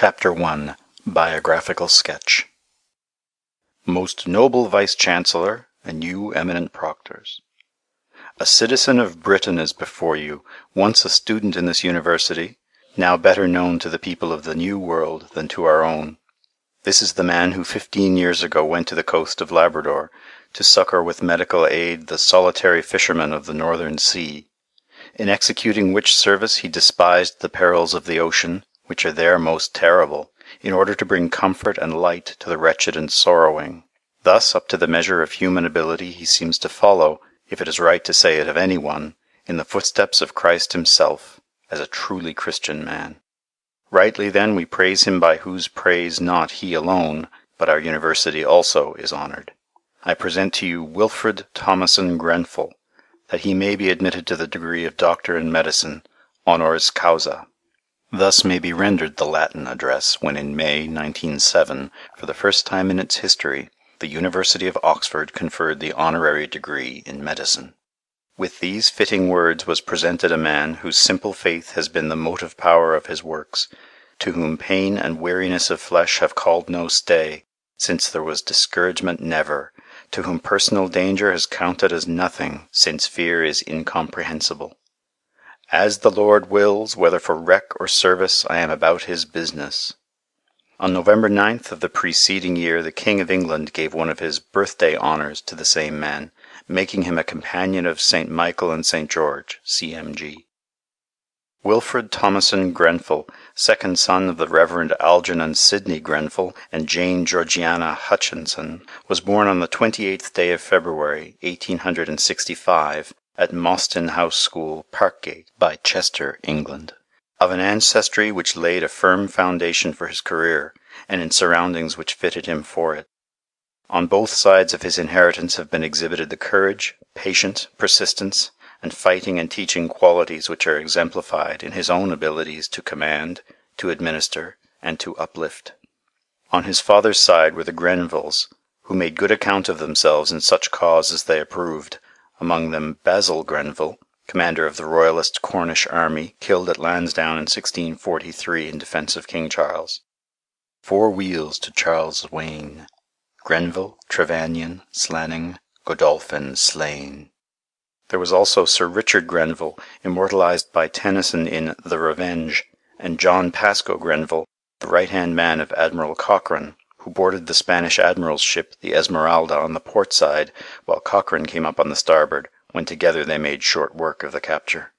Chapter 1. Biographical Sketch. Most noble Vice-Chancellor, and you eminent proctors, a citizen of Britain is before you, once a student in this university, now better known to the people of the New World than to our own. This is the man who 15 years ago went to the coast of Labrador to succor with medical aid the solitary fishermen of the northern sea, in executing which service he despised the perils of the ocean, which are there most terrible, in order to bring comfort and light to the wretched and sorrowing. Thus, up to the measure of human ability, he seems to follow, if it is right to say it of any one, in the footsteps of Christ himself, as a truly Christian man. Rightly then we praise him by whose praise not he alone, but our university also is honoured. I present to you Wilfred Thomason Grenfell, that he may be admitted to the degree of Doctor in Medicine, honoris causa. Thus may be rendered the Latin address when in May 1907, for the first time in its history, the University of Oxford conferred the honorary degree in medicine. With these fitting words was presented a man whose simple faith has been the motive power of his works, to whom pain and weariness of flesh have called no stay, since there was discouragement never, to whom personal danger has counted as nothing, since fear is incomprehensible. As the Lord wills, whether for wreck or service, I am about his business. On November 9th of the preceding year, the King of England gave one of his birthday honours to the same man, making him a companion of St. Michael and St. George, C.M.G. Wilfred Thomason Grenfell, second son of the Reverend Algernon Sidney Grenfell and Jane Georgiana Hutchinson, was born on the 28th day of February, 1865, at Mostyn House School, Parkgate, by Chester, England. Of an ancestry which laid a firm foundation for his career, and in surroundings which fitted him for it. On both sides of his inheritance have been exhibited the courage, patience, persistence, and fighting and teaching qualities which are exemplified in his own abilities to command, to administer, and to uplift. On his father's side were the Grenvilles, who made good account of themselves in such cause as they approved, among them Basil Grenville, commander of the Royalist Cornish army, killed at Lansdowne in 1643 in defence of King Charles. 4 wheels to Charles Wayne. Grenville, Trevanion, Slanning, Godolphin slain. There was also Sir Richard Grenville, immortalized by Tennyson in The Revenge, and John Pascoe Grenville, the right-hand man of Admiral Cochrane, who boarded the Spanish admiral's ship, the Esmeralda, on the port side, while Cochrane came up on the starboard, when together they made short work of the capture.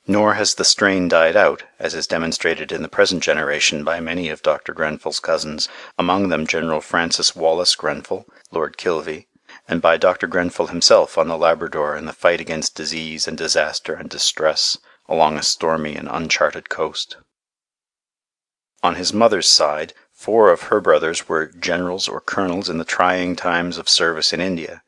Nor has the strain died out, as is demonstrated in the present generation by many of Dr. Grenfell's cousins, among them General Francis Wallace Grenfell, Lord Kilvey, and by Dr. Grenfell himself on the Labrador in the fight against disease and disaster and distress along a stormy and uncharted coast. On his mother's side, 4 of her brothers were generals or colonels in the trying times of service in India.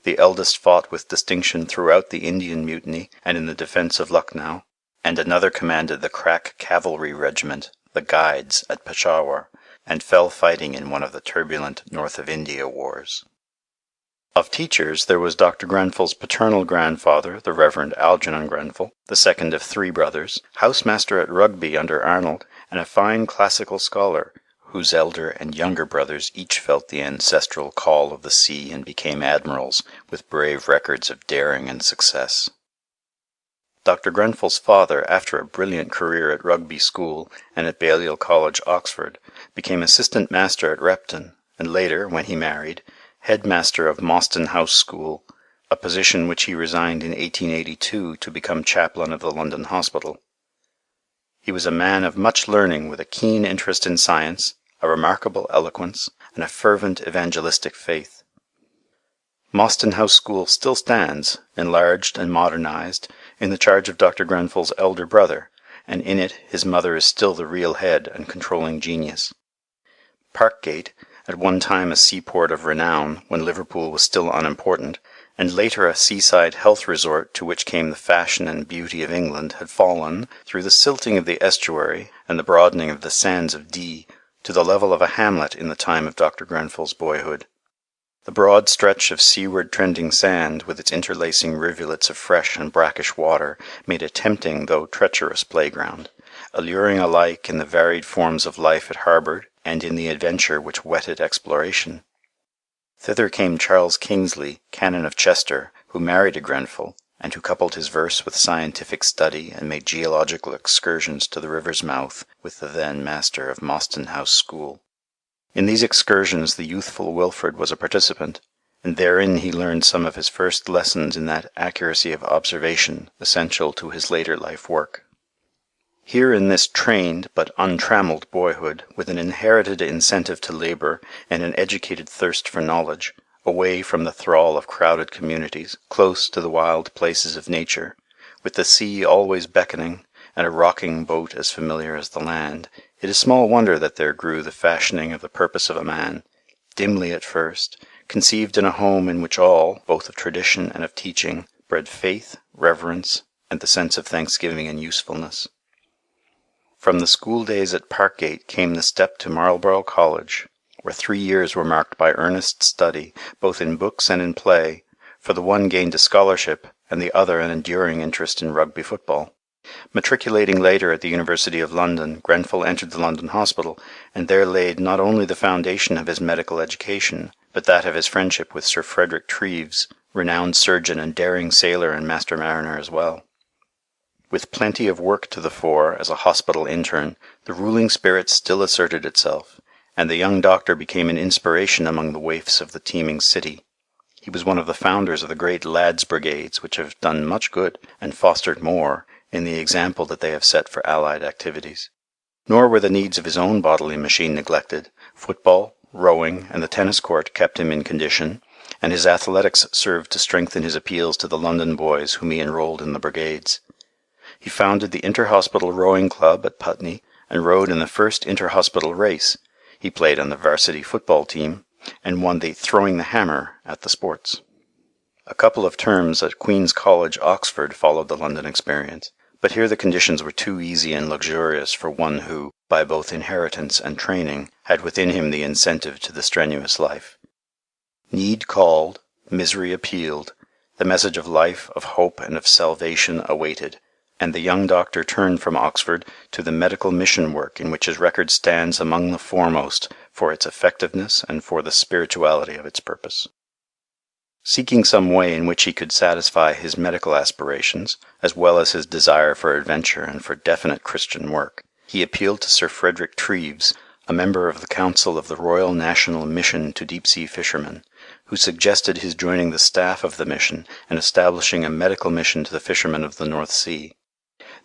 The eldest fought with distinction throughout the Indian Mutiny and in the defence of Lucknow, and another commanded the crack cavalry regiment, the Guides, at Peshawar, and fell fighting in one of the turbulent North of India wars. Of teachers, there was Dr. Grenfell's paternal grandfather, the Reverend Algernon Grenfell, the second of 3 brothers, housemaster at Rugby under Arnold, and a fine classical scholar, whose elder and younger brothers each felt the ancestral call of the sea and became admirals, with brave records of daring and success. Dr. Grenfell's father, after a brilliant career at Rugby School and at Balliol College, Oxford, became assistant master at Repton, and later, when he married, headmaster of Mostyn House School, a position which he resigned in 1882 to become chaplain of the London Hospital. He was a man of much learning with a keen interest in science, a remarkable eloquence, and a fervent evangelistic faith. Mostyn House School still stands, enlarged and modernized, in the charge of Dr. Grenfell's elder brother, and in it his mother is still the real head and controlling genius. Parkgate, at one time a seaport of renown, when Liverpool was still unimportant, and later a seaside health resort to which came the fashion and beauty of England, had fallen, through the silting of the estuary and the broadening of the sands of Dee, to the level of a hamlet in the time of Dr. Grenfell's boyhood. The broad stretch of seaward trending sand, with its interlacing rivulets of fresh and brackish water, made a tempting though treacherous playground, alluring alike in the varied forms of life it harboured and in the adventure which whetted exploration. Thither came Charles Kingsley, Canon of Chester, who married a Grenfell, and who coupled his verse with scientific study and made geological excursions to the river's mouth with the then master of Mostyn House School. In these excursions the youthful Wilfred was a participant, and therein he learned some of his first lessons in that accuracy of observation essential to his later life work. Here in this trained but untrammelled boyhood, with an inherited incentive to labour and an educated thirst for knowledge, away from the thrall of crowded communities, close to the wild places of nature, with the sea always beckoning, and a rocking boat as familiar as the land, it is small wonder that there grew the fashioning of the purpose of a man, dimly at first, conceived in a home in which all, both of tradition and of teaching, bred faith, reverence, and the sense of thanksgiving and usefulness. From the school days at Parkgate came the step to Marlborough College, where 3 years were marked by earnest study, both in books and in play, for the one gained a scholarship and the other an enduring interest in rugby football. Matriculating later at the University of London, Grenfell entered the London Hospital, and there laid not only the foundation of his medical education, but that of his friendship with Sir Frederick Treves, renowned surgeon and daring sailor and master mariner as well. With plenty of work to the fore as a hospital intern, the ruling spirit still asserted itself, and the young doctor became an inspiration among the waifs of the teeming city. He was one of the founders of the great lads' brigades which have done much good, and fostered more, in the example that they have set for allied activities. Nor were the needs of his own bodily machine neglected. Football, rowing, and the tennis court kept him in condition, and his athletics served to strengthen his appeals to the London boys whom he enrolled in the brigades. He founded the Inter-Hospital Rowing Club at Putney, and rowed in the first inter-hospital race. He played on the varsity football team, and won the throwing the hammer at the sports. A couple of terms at Queen's College, Oxford, followed the London experience, but here the conditions were too easy and luxurious for one who, by both inheritance and training, had within him the incentive to the strenuous life. Need called, misery appealed, the message of life, of hope, and of salvation awaited, and the young doctor turned from Oxford to the medical mission work in which his record stands among the foremost for its effectiveness and for the spirituality of its purpose. Seeking some way in which he could satisfy his medical aspirations, as well as his desire for adventure and for definite Christian work, he appealed to Sir Frederick Treves, a member of the Council of the Royal National Mission to Deep-Sea Fishermen, who suggested his joining the staff of the mission and establishing a medical mission to the fishermen of the North Sea.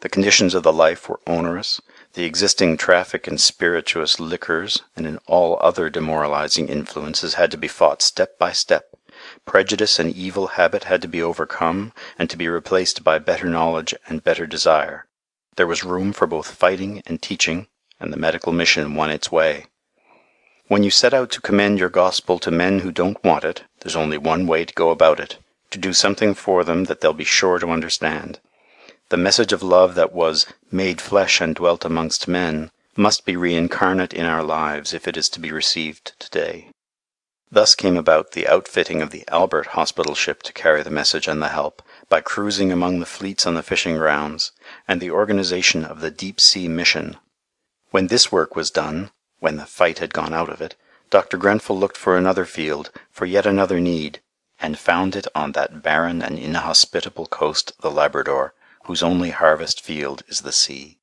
The conditions of the life were onerous, the existing traffic in spirituous liquors and in all other demoralizing influences had to be fought step by step. Prejudice and evil habit had to be overcome and to be replaced by better knowledge and better desire. There was room for both fighting and teaching, and the medical mission won its way. When you set out to commend your gospel to men who don't want it, there's only one way to go about it, to do something for them that they'll be sure to understand. The message of love that was made flesh and dwelt amongst men must be reincarnate in our lives if it is to be received today. Thus came about the outfitting of the Albert Hospital ship to carry the message and the help, by cruising among the fleets on the fishing grounds, and the organization of the Deep Sea Mission. When this work was done, when the fight had gone out of it, Dr. Grenfell looked for another field, for yet another need, and found it on that barren and inhospitable coast, the Labrador, whose only harvest field is the sea.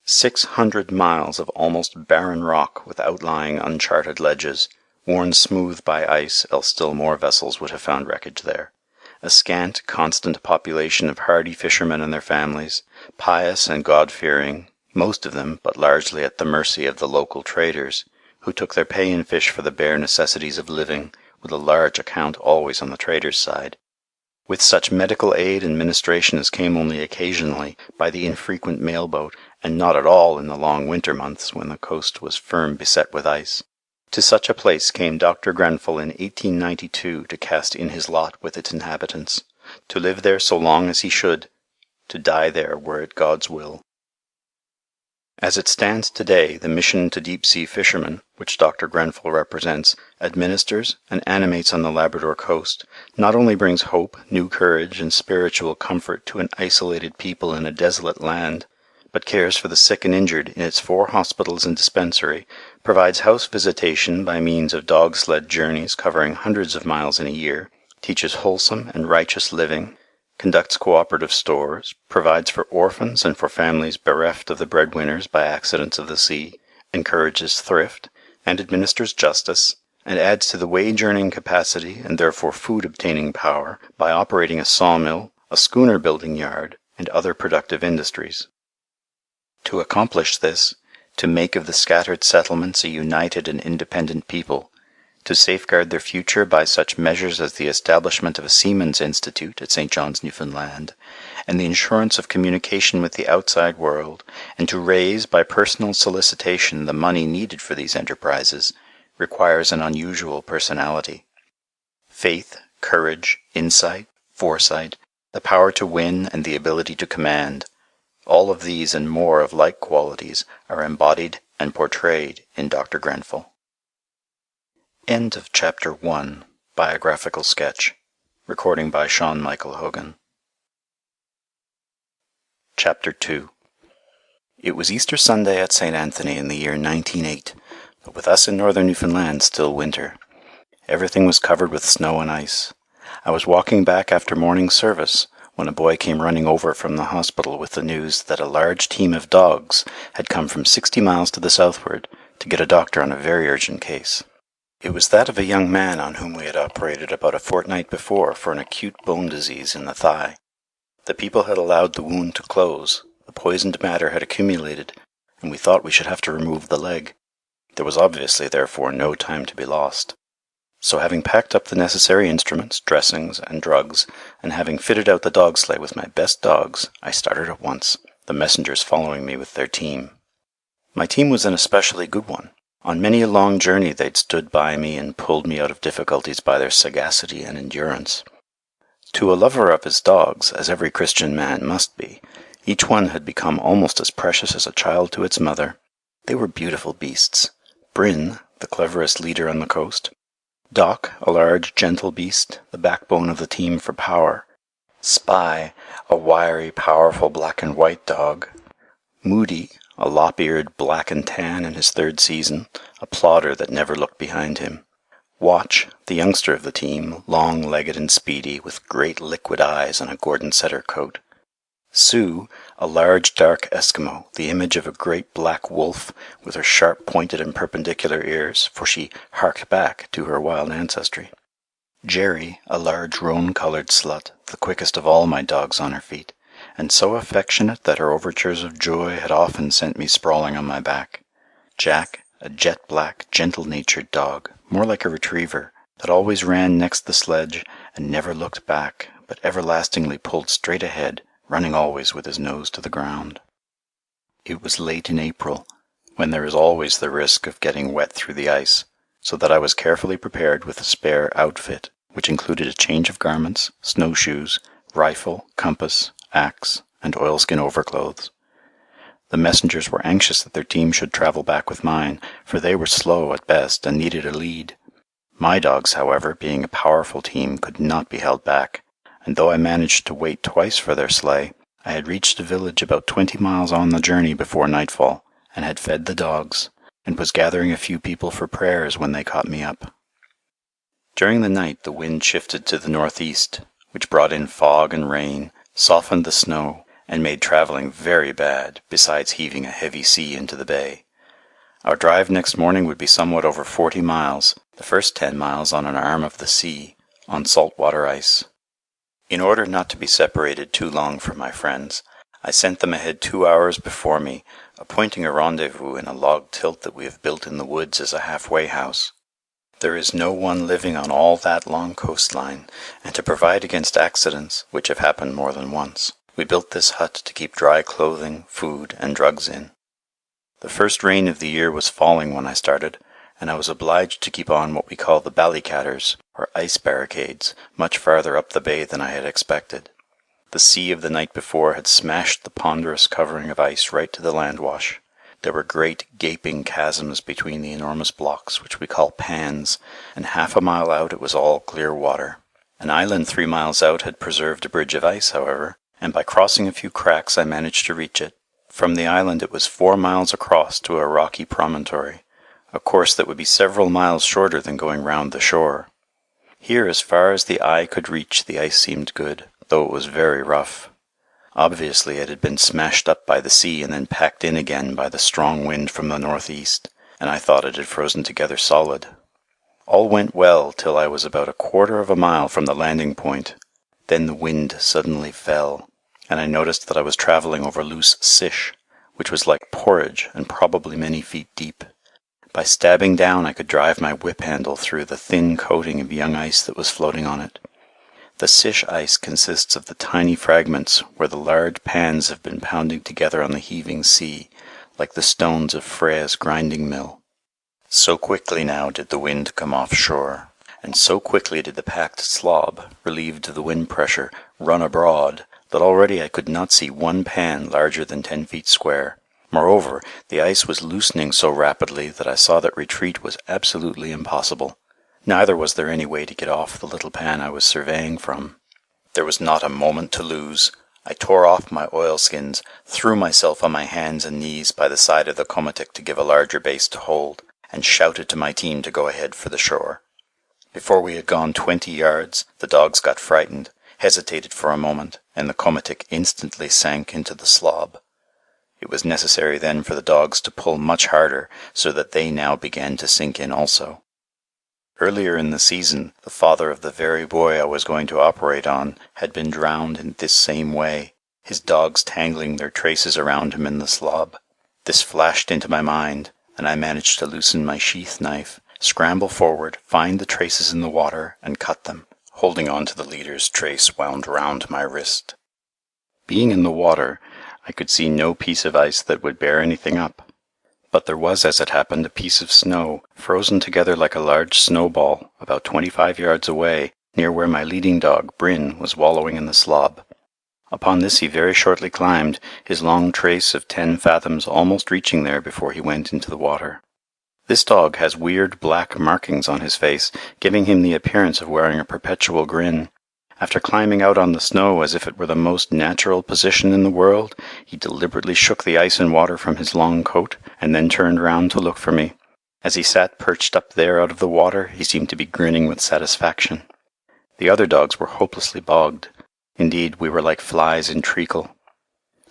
600 miles of almost barren rock with outlying uncharted ledges, worn smooth by ice, else still more vessels would have found wreckage there. A scant, constant population of hardy fishermen and their families, pious and God-fearing, most of them, but largely at the mercy of the local traders, who took their pay in fish for the bare necessities of living, with a large account always on the traders' side. With such medical aid and ministration as came only occasionally by the infrequent mail-boat, and not at all in the long winter months when the coast was firm beset with ice. To such a place came Dr. Grenfell in 1892 to cast in his lot with its inhabitants, to live there so long as he should, to die there were it God's will. As it stands today, the mission to deep-sea fishermen, which Dr. Grenfell represents, administers, and animates on the Labrador coast, not only brings hope, new courage, and spiritual comfort to an isolated people in a desolate land, but cares for the sick and injured in its 4 hospitals and dispensary, provides house visitation by means of dog sled journeys covering hundreds of miles in a year, teaches wholesome and righteous living, conducts cooperative stores, provides for orphans and for families bereft of the breadwinners by accidents of the sea, encourages thrift, and administers justice, and adds to the wage-earning capacity and therefore food-obtaining power by operating a sawmill, a schooner-building yard, and other productive industries. To accomplish this, to make of the scattered settlements a united and independent people, to safeguard their future by such measures as the establishment of a Seamen's Institute at St. John's, Newfoundland, and the insurance of communication with the outside world, and to raise by personal solicitation the money needed for these enterprises, requires an unusual personality. Faith, courage, insight, foresight, the power to win and the ability to command, all of these and more of like qualities are embodied and portrayed in Dr. Grenfell. End of Chapter 1. Biographical Sketch. Recording by Sean Michael Hogan. Chapter 2. It was Easter Sunday at St. Anthony in the year 1908, but with us in northern Newfoundland still winter. Everything was covered with snow and ice. I was walking back after morning service when a boy came running over from the hospital with the news that a large team of dogs had come from 60 miles to the southward to get a doctor on a very urgent case. It was that of a young man on whom we had operated about a fortnight before for an acute bone disease in the thigh. The people had allowed the wound to close, the poisoned matter had accumulated, and we thought we should have to remove the leg. There was obviously, therefore, no time to be lost. So having packed up the necessary instruments, dressings, and drugs, and having fitted out the dog sleigh with my best dogs, I started at once, the messengers following me with their team. My team was an especially good one. On many a long journey they'd stood by me and pulled me out of difficulties by their sagacity and endurance. To a lover of his dogs, as every Christian man must be, each one had become almost as precious as a child to its mother. They were beautiful beasts. Bryn, the cleverest leader on the coast. Doc, a large, gentle beast, the backbone of the team for power. Spy, a wiry, powerful black and white dog. Moody, a lop-eared black and tan in his 3rd season, a plodder that never looked behind him. Watch, the youngster of the team, long-legged and speedy, with great liquid eyes and a Gordon Setter coat. Sue, a large dark Eskimo, the image of a great black wolf, with her sharp pointed and perpendicular ears, for she harked back to her wild ancestry. Jerry, a large roan-coloured slut, the quickest of all my dogs on her feet, and so affectionate that her overtures of joy had often sent me sprawling on my back. Jack, a jet-black, gentle-natured dog, more like a retriever, that always ran next the sledge and never looked back, but everlastingly pulled straight ahead, running always with his nose to the ground. It was late in April, when there is always the risk of getting wet through the ice, so that I was carefully prepared with a spare outfit, which included a change of garments, snowshoes, rifle, compass, axe, and oilskin overclothes. The messengers were anxious that their team should travel back with mine, for they were slow at best and needed a lead. My dogs, however, being a powerful team, could not be held back, and though I managed to wait twice for their sleigh, I had reached a village about 20 miles on the journey before nightfall, and had fed the dogs, and was gathering a few people for prayers when they caught me up. During the night the wind shifted to the northeast, which brought in fog and rain, softened the snow, and made travelling very bad, besides heaving a heavy sea into the bay. Our drive next morning would be somewhat over 40 miles, the first 10 miles on an arm of the sea, on salt-water ice. In order not to be separated too long from my friends, I sent them ahead 2 hours before me, appointing a rendezvous in a log tilt that we have built in the woods as a halfway house. There is no one living on all that long coastline, and to provide against accidents, which have happened more than once, we built this hut to keep dry clothing, food, and drugs in. The first rain of the year was falling when I started, and I was obliged to keep on what we call the ballycatters, or ice barricades, much farther up the bay than I had expected. The sea of the night before had smashed the ponderous covering of ice right to the landwash. There were great gaping chasms between the enormous blocks, which we call pans, and half a mile out it was all clear water. An island 3 miles out had preserved a bridge of ice, however, and by crossing a few cracks I managed to reach it, From the island it was 4 miles across to a rocky promontory, a course that would be several miles shorter than going round the shore. Here, as far as the eye could reach, the ice seemed good, though it was very rough. Obviously it had been smashed up by the sea and then packed in again by the strong wind from the northeast, and I thought it had frozen together solid. All went well till I was about 1/4 of a mile from the landing point. Then the wind suddenly fell, and I noticed that I was travelling over loose sish, which was like porridge and probably many feet deep. By stabbing down I could drive my whip handle through the thin coating of young ice that was floating on it. The sish ice consists of the tiny fragments where the large pans have been pounding together on the heaving sea, like the stones of Freya's grinding mill. So quickly now did the wind come off shore, and so quickly did the packed slob, relieved of the wind pressure, run abroad, that already I could not see one pan larger than 10 feet square. Moreover, the ice was loosening so rapidly that I saw that retreat was absolutely impossible. Neither was there any way to get off the little pan I was surveying from. There was not a moment to lose. I tore off my oilskins, threw myself on my hands and knees by the side of the komatik to give a larger base to hold, and shouted to my team to go ahead for the shore. Before we had gone 20 yards, the dogs got frightened, hesitated for a moment, and the komatik instantly sank into the slob. It was necessary then for the dogs to pull much harder, so that they now began to sink in also. Earlier in the season, the father of the very boy I was going to operate on had been drowned in this same way, his dogs tangling their traces around him in the slob. This flashed into my mind, and I managed to loosen my sheath knife, scramble forward, find the traces in the water, and cut them, holding on to the leader's trace wound round my wrist. Being in the water, I could see no piece of ice that would bear anything up. But there was, as it happened, a piece of snow, frozen together like a large snowball, about 25 yards away, near where my leading dog, Bryn, was wallowing in the slob. Upon this he very shortly climbed, his long trace of 10 fathoms almost reaching there before he went into the water. This dog has weird black markings on his face, giving him the appearance of wearing a perpetual grin. After climbing out on the snow as if it were the most natural position in the world, he deliberately shook the ice and water from his long coat, and then turned round to look for me. As he sat perched up there out of the water, he seemed to be grinning with satisfaction. The other dogs were hopelessly bogged. Indeed, we were like flies in treacle.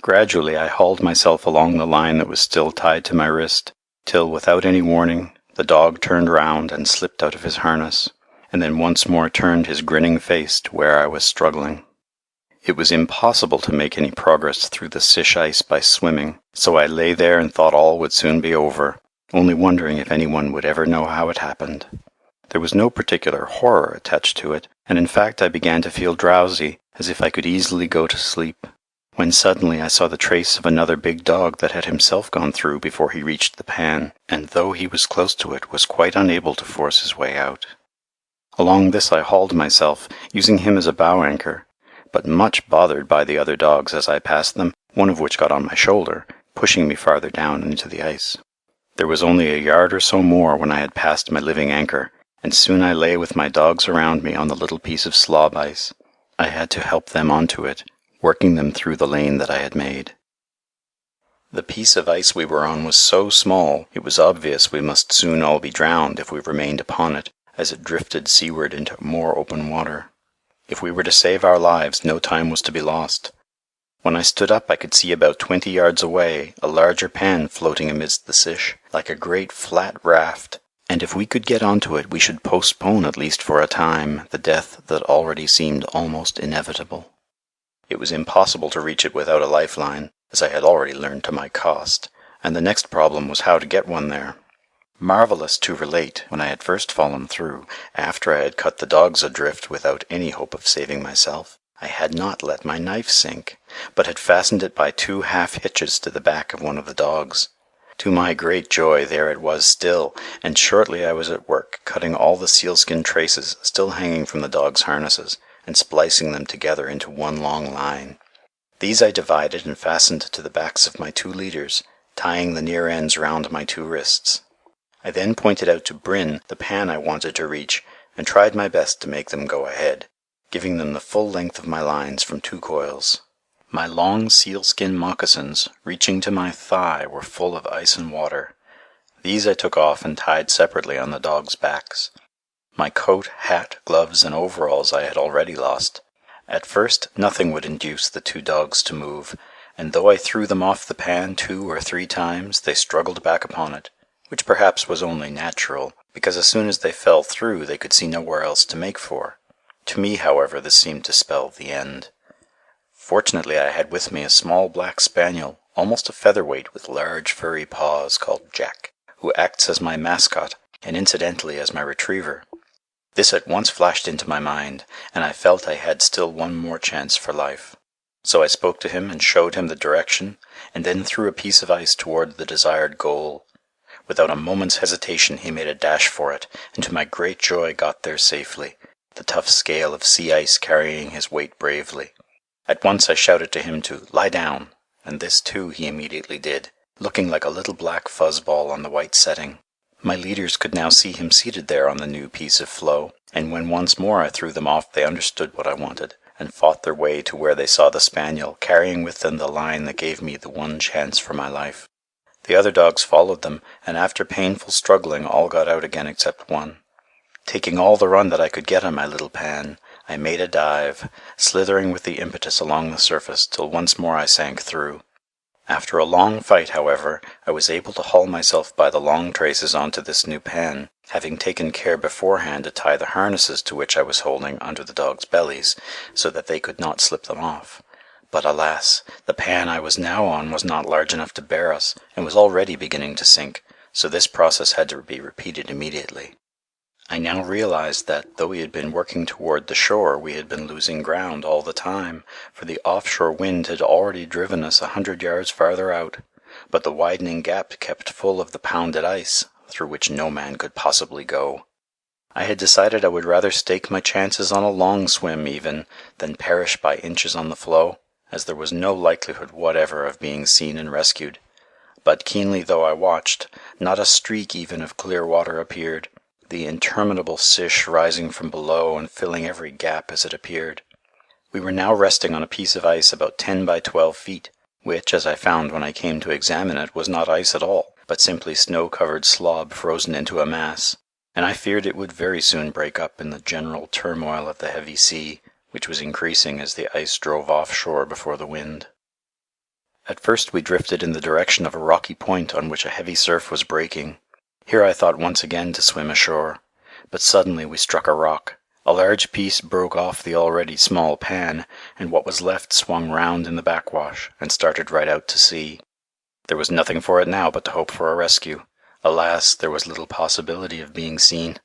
Gradually I hauled myself along the line that was still tied to my wrist, till, without any warning, the dog turned round and slipped out of his harness, and then once more turned his grinning face to where I was struggling. It was impossible to make any progress through the sish ice by swimming, so I lay there and thought all would soon be over, only wondering if anyone would ever know how it happened. There was no particular horror attached to it, and in fact I began to feel drowsy, as if I could easily go to sleep, when suddenly I saw the trace of another big dog that had himself gone through before he reached the pan, and though he was close to it, was quite unable to force his way out. Along this I hauled myself, using him as a bow anchor, but much bothered by the other dogs as I passed them, one of which got on my shoulder, pushing me farther down into the ice. There was only a yard or so more when I had passed my living anchor, and soon I lay with my dogs around me on the little piece of slob ice. I had to help them onto it, working them through the lane that I had made. The piece of ice we were on was so small, it was obvious we must soon all be drowned if we remained upon it, as it drifted seaward into more open water. If we were to save our lives, no time was to be lost. When I stood up I could see about 20 yards away a larger pan floating amidst the sish, like a great flat raft, and if we could get onto it we should postpone at least for a time the death that already seemed almost inevitable. It was impossible to reach it without a lifeline, as I had already learned to my cost, and the next problem was how to get one there. Marvellous to relate, when I had first fallen through, after I had cut the dogs adrift without any hope of saving myself, I had not let my knife sink, but had fastened it by 2 half hitches to the back of one of the dogs. To my great joy, there it was still, and shortly I was at work cutting all the sealskin traces still hanging from the dogs' harnesses, and splicing them together into one long line. These I divided and fastened to the backs of my 2 leaders, tying the near ends round my 2 wrists. I then pointed out to Bryn the pan I wanted to reach, and tried my best to make them go ahead, giving them the full length of my lines from 2 coils. My long sealskin moccasins, reaching to my thigh, were full of ice and water. These I took off and tied separately on the dogs' backs. My coat, hat, gloves, and overalls I had already lost. At first, nothing would induce the two dogs to move, and though I threw them off the pan 2 or 3 times, they struggled back upon it, which perhaps was only natural, because as soon as they fell through they could see nowhere else to make for. To me, however, this seemed to spell the end. Fortunately, I had with me a small black spaniel, almost a featherweight with large furry paws, called Jack, who acts as my mascot and incidentally as my retriever. This at once flashed into my mind, and I felt I had still one more chance for life. So I spoke to him and showed him the direction, and then threw a piece of ice toward the desired goal. Without a moment's hesitation he made a dash for it, and to my great joy got there safely, the tough scale of sea ice carrying his weight bravely. At once I shouted to him to "lie down," and this too he immediately did, looking like a little black fuzzball on the white setting. My leaders could now see him seated there on the new piece of floe, and when once more I threw them off they understood what I wanted, and fought their way to where they saw the spaniel, carrying with them the line that gave me the one chance for my life. The other dogs followed them, and after painful struggling all got out again except one. Taking all the run that I could get on my little pan, I made a dive, slithering with the impetus along the surface till once more I sank through. After a long fight, however, I was able to haul myself by the long traces onto this new pan, having taken care beforehand to tie the harnesses to which I was holding under the dogs' bellies, so that they could not slip them off. But alas, the pan I was now on was not large enough to bear us, and was already beginning to sink, so this process had to be repeated immediately. I now realized that, though we had been working toward the shore, we had been losing ground all the time, for the offshore wind had already driven us 100 yards farther out, but the widening gap kept full of the pounded ice, through which no man could possibly go. I had decided I would rather stake my chances on a long swim even, than perish by inches on the floe, as there was no likelihood whatever of being seen and rescued. But keenly though I watched, not a streak even of clear water appeared, the interminable sish rising from below and filling every gap as it appeared. We were now resting on a piece of ice about 10 by 12 feet, which, as I found when I came to examine it, was not ice at all, but simply snow-covered slob frozen into a mass, and I feared it would very soon break up in the general turmoil of the heavy sea, which was increasing as the ice drove offshore before the wind. At first we drifted in the direction of a rocky point on which a heavy surf was breaking. Here I thought once again to swim ashore, but suddenly we struck a rock. A large piece broke off the already small pan, and what was left swung round in the backwash and started right out to sea. There was nothing for it now but to hope for a rescue. Alas, there was little possibility of being seen.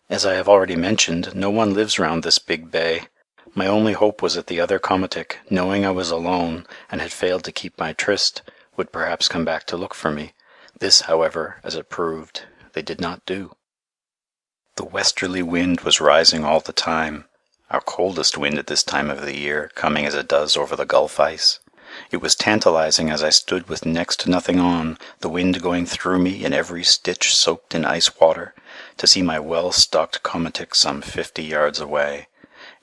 As I have already mentioned, no one lives round this big bay. My only hope was that the other komatik, knowing I was alone and had failed to keep my tryst, would perhaps come back to look for me. This, however, as it proved, they did not do. The westerly wind was rising all the time, our coldest wind at this time of the year, coming as it does over the Gulf ice. It was tantalizing as I stood with next to nothing on, the wind going through me and every stitch soaked in ice water, to see my well-stocked komatik some 50 yards away.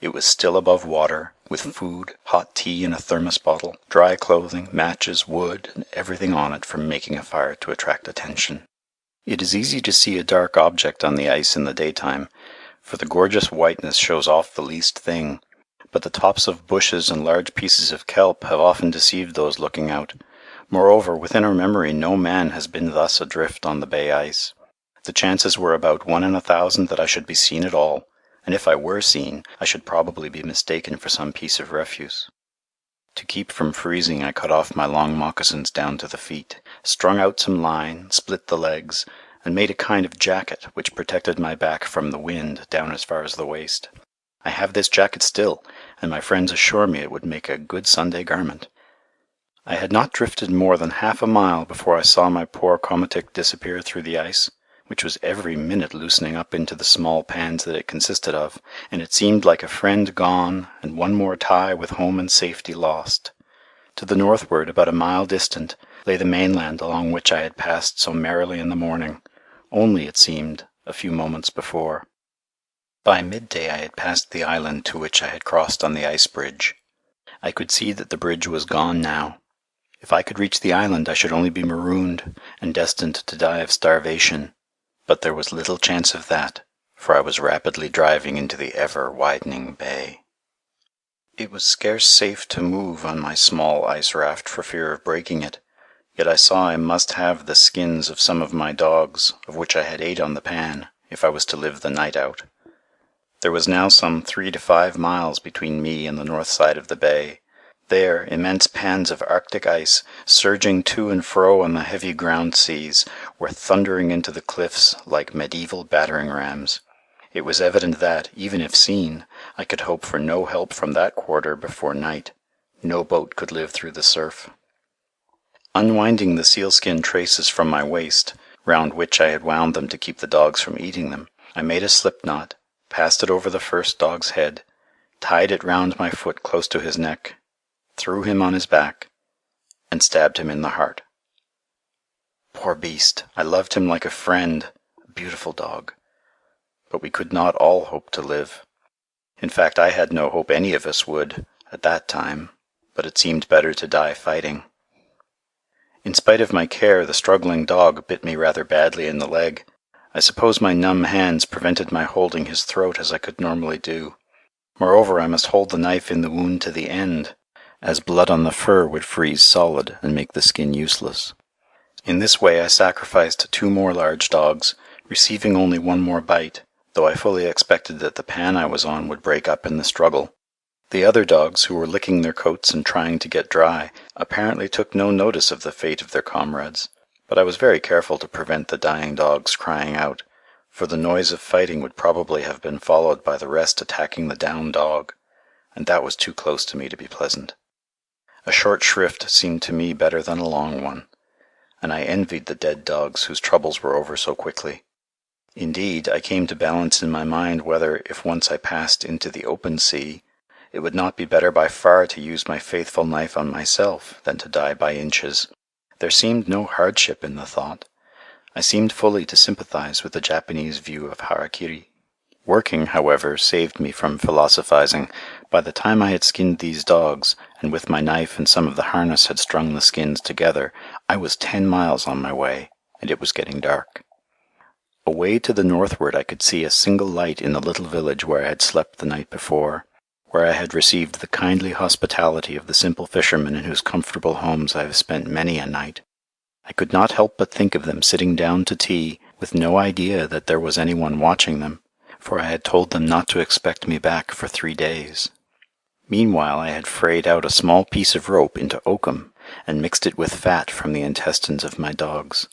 It was still above water, with food, hot tea in a thermos bottle, dry clothing, matches, wood, and everything on it for making a fire to attract attention. It is easy to see a dark object on the ice in the daytime, for the gorgeous whiteness shows off the least thing, but the tops of bushes and large pieces of kelp have often deceived those looking out. Moreover, within our memory no man has been thus adrift on the bay ice. The chances were about 1 in 1,000 that I should be seen at all, and if I were seen, I should probably be mistaken for some piece of refuse. To keep from freezing, I cut off my long moccasins down to the feet, strung out some line, split the legs, and made a kind of jacket which protected my back from the wind down as far as the waist. I have this jacket still, and my friends assure me it would make a good Sunday garment. I had not drifted more than half a mile before I saw my poor komatik disappear through the ice, which was every minute loosening up into the small pans that it consisted of, and it seemed like a friend gone and one more tie with home and safety lost. To the northward, about a mile distant, lay the mainland along which I had passed so merrily in the morning, only, it seemed, a few moments before. By midday I had passed the island to which I had crossed on the ice bridge. I could see that the bridge was gone now. If I could reach the island, I should only be marooned and destined to die of starvation. But there was little chance of that, for I was rapidly driving into the ever-widening bay. It was scarce safe to move on my small ice raft for fear of breaking it, yet I saw I must have the skins of some of my dogs, of which I had 8 on the pan, if I was to live the night out. There was now some 3 to 5 miles between me and the north side of the bay. There, immense pans of Arctic ice, surging to and fro on the heavy ground seas, were thundering into the cliffs like medieval battering rams. It was evident that, even if seen, I could hope for no help from that quarter before night. No boat could live through the surf. Unwinding the sealskin traces from my waist, round which I had wound them to keep the dogs from eating them, I made a slip knot, passed it over the first dog's head, tied it round my foot close to his neck, threw him on his back, and stabbed him in the heart. Poor beast! I loved him like a friend, a beautiful dog. But we could not all hope to live. In fact, I had no hope any of us would, at that time, but it seemed better to die fighting. In spite of my care, the struggling dog bit me rather badly in the leg. I suppose my numb hands prevented my holding his throat as I could normally do. Moreover, I must hold the knife in the wound to the end, as blood on the fur would freeze solid and make the skin useless. In this way I sacrificed 2 more large dogs, receiving only 1 more bite, though I fully expected that the pan I was on would break up in the struggle. The other dogs, who were licking their coats and trying to get dry, apparently took no notice of the fate of their comrades, but I was very careful to prevent the dying dogs crying out, for the noise of fighting would probably have been followed by the rest attacking the down dog, and that was too close to me to be pleasant. A short shrift seemed to me better than a long one, and I envied the dead dogs whose troubles were over so quickly. Indeed, I came to balance in my mind whether, if once I passed into the open sea, it would not be better by far to use my faithful knife on myself than to die by inches. There seemed no hardship in the thought. I seemed fully to sympathize with the Japanese view of harakiri. Working, however, saved me from philosophizing. By the time I had skinned these dogs, and with my knife and some of the harness had strung the skins together, I was 10 miles on my way, and it was getting dark. Away to the northward I could see a single light in the little village where I had slept the night before, where I had received the kindly hospitality of the simple fishermen in whose comfortable homes I have spent many a night. I could not help but think of them sitting down to tea, with no idea that there was any one watching them, for I had told them not to expect me back for 3 days. Meanwhile I had frayed out a small piece of rope into oakum, and mixed it with fat from the intestines of my dogs.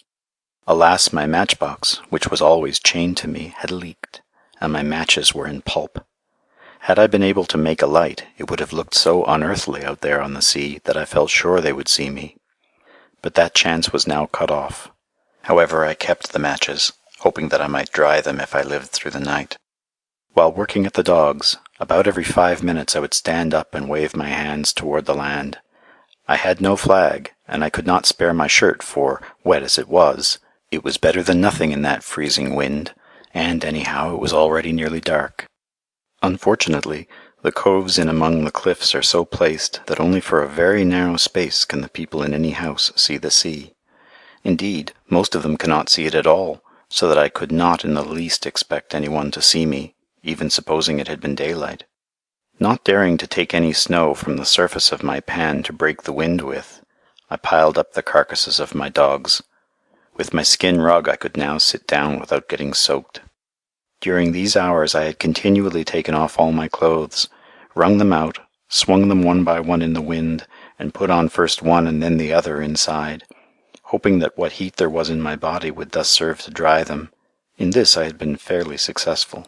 Alas, my matchbox, which was always chained to me, had leaked, and my matches were in pulp. Had I been able to make a light, it would have looked so unearthly out there on the sea that I felt sure they would see me. But that chance was now cut off. However, I kept the matches, hoping that I might dry them if I lived through the night. While working at the dogs, about every 5 minutes I would stand up and wave my hands toward the land. I had no flag, and I could not spare my shirt, for, wet as it was better than nothing in that freezing wind, and anyhow it was already nearly dark. Unfortunately, the coves in among the cliffs are so placed that only for a very narrow space can the people in any house see the sea. Indeed, most of them cannot see it at all, so that I could not in the least expect any one to see me, even supposing it had been daylight. Not daring to take any snow from the surface of my pan to break the wind with, I piled up the carcasses of my dogs. With my skin rug I could now sit down without getting soaked. During these hours I had continually taken off all my clothes, wrung them out, swung them one by one in the wind, and put on first one and then the other inside, hoping that what heat there was in my body would thus serve to dry them. In this I had been fairly successful.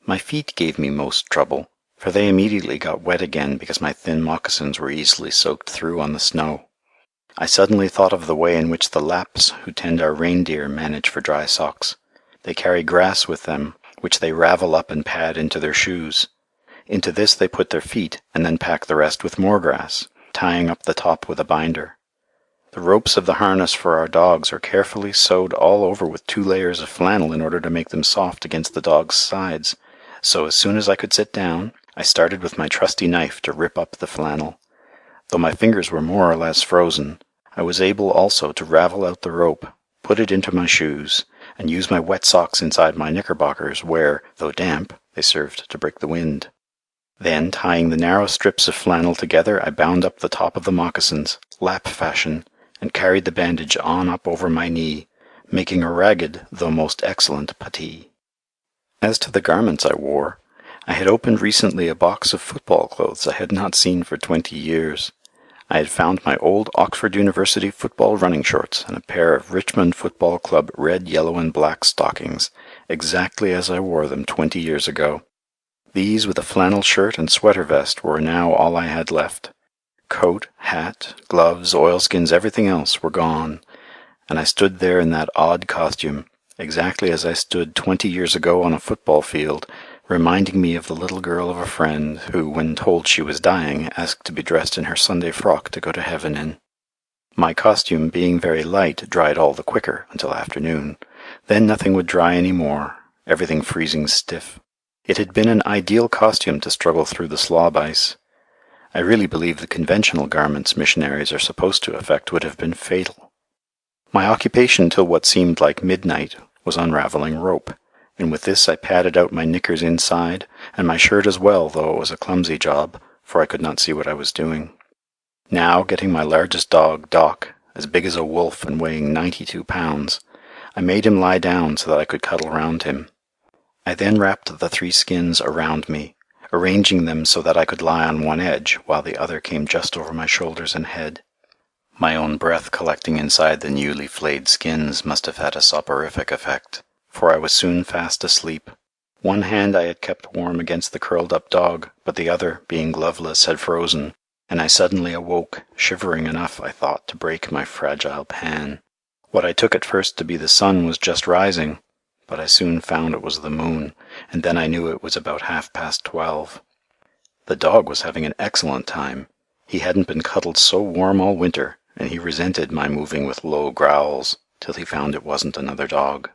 My feet gave me most trouble, for they immediately got wet again because my thin moccasins were easily soaked through on the snow. I suddenly thought of the way in which the Lapps who tend our reindeer manage for dry socks. They carry grass with them, which they ravel up and pad into their shoes. Into this they put their feet, and then pack the rest with more grass, tying up the top with a binder. The ropes of the harness for our dogs are carefully sewed all over with 2 layers of flannel in order to make them soft against the dogs' sides. So as soon as I could sit down, I started with my trusty knife to rip up the flannel, Though my fingers were more or less frozen, I was able also to ravel out the rope, put it into my shoes, and use my wet socks inside my knickerbockers where, though damp, they served to break the wind. Then, tying the narrow strips of flannel together, I bound up the top of the moccasins, lap fashion, and carried the bandage on up over my knee, making a ragged, though most excellent puttee. As to the garments I wore, I had opened recently a box of football clothes I had not seen for 20 years. I had found my old Oxford University football running shorts and a pair of Richmond Football Club red, yellow, and black stockings, exactly as I wore them 20 years ago. These, with a flannel shirt and sweater vest, were now all I had left. Coat, hat, gloves, oilskins, everything else were gone, and I stood there in that odd costume, exactly as I stood 20 years ago on a football field, reminding me of the little girl of a friend who, when told she was dying, asked to be dressed in her Sunday frock to go to heaven in. My costume, being very light, dried all the quicker until afternoon. Then nothing would dry any more, everything freezing stiff. It had been an ideal costume to struggle through the slob ice. I really believe the conventional garments missionaries are supposed to affect would have been fatal. My occupation till what seemed like midnight was unraveling rope, and with this I padded out my knickers inside, and my shirt as well, though it was a clumsy job, for I could not see what I was doing. Now, getting my largest dog, Doc, as big as a wolf and weighing 92 pounds, I made him lie down so that I could cuddle round him. I then wrapped the 3 skins around me, arranging them so that I could lie on one edge while the other came just over my shoulders and head. My own breath collecting inside the newly flayed skins must have had a soporific effect, for I was soon fast asleep. One hand I had kept warm against the curled-up dog, but the other, being gloveless, had frozen, and I suddenly awoke, shivering enough, I thought, to break my fragile pan. What I took at first to be the sun was just rising, but I soon found it was the moon, and then I knew it was about 12:30. The dog was having an excellent time. He hadn't been cuddled so warm all winter, and he resented my moving with low growls, till he found it wasn't another dog.